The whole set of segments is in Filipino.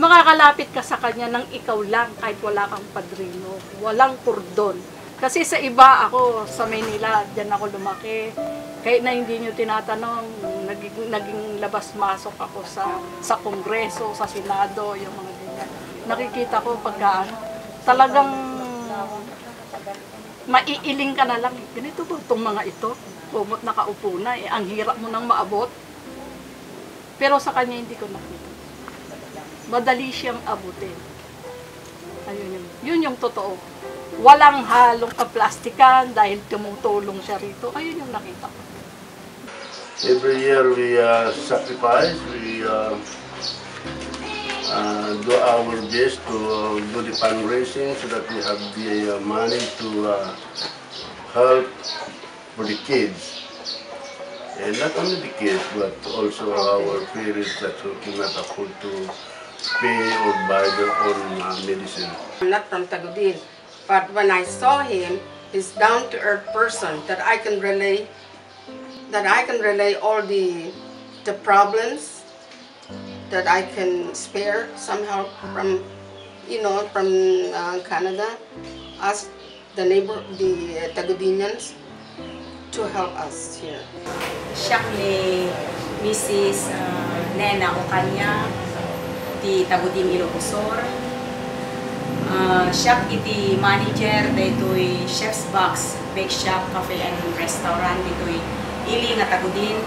makakalapit ka sa kanya nang ikaw lang, kahit wala kang padrino. Walang kordon. Kasi sa iba, ako sa Maynila, dyan ako lumaki. Kahit na hindi nyo tinatanong, naging labas-masok ako sa Kongreso, sa Senado, yung mga ganyan. Nakikita ko pagka talagang maiiling ka na lang. Ganito ba itong mga ito? Kumot nakaupo na, ang hirap mo nang maabot. Pero sa kanya hindi ko nakita. Madali siyang abutin. Ayun yun yung totoo. Walang halong kaplastikan dahil tumutulong siya rito. Ayun yung nakita ko. Every year we sacrifice, we do our best to do the fundraising so that we have the money to help for the kids. And not only the kids, but also our parents that cannot afford to pay or buy their own medicine. I'm not from Tagudin, but when I saw him, he's down-to-earth person that I can relay all the problems that I can spare somehow from, from Canada, ask the Tagudinians to help us here. Siya ni Mrs. Nena Ocaña, di Tagudin Ilocosor. Siya iti manager dito'y Chef's Box, Bake Shop, Cafe and Restaurant dito'y ili nga Tagudin,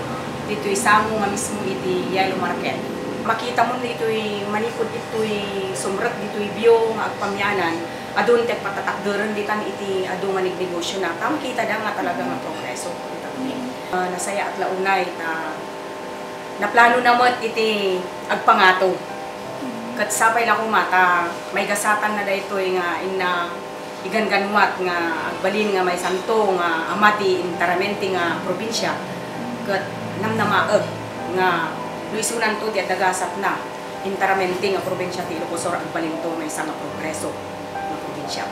dito'y samo nga mismo iti Yellow Market. Makita mo dito'y manikod dito'y sumrat dito'y biyo nga agpamyanan, adun tek patatakderan ditan iti adu nga nagnegosyo na. Makita da nga talaga nga progreso iti Tagudin. Nasaya at launay na plano namot iti agpangato. Kat sapay na kong mata, may gasatan na dahito nga iganganwat nga agbalin nga may santo nga amati intaramenti nga probinsya. Kat namnamaag nga luisunan to di dagasat na intaramenti nga probinsya ti Ilocosor agbalin to may isang progreso nga probinsya.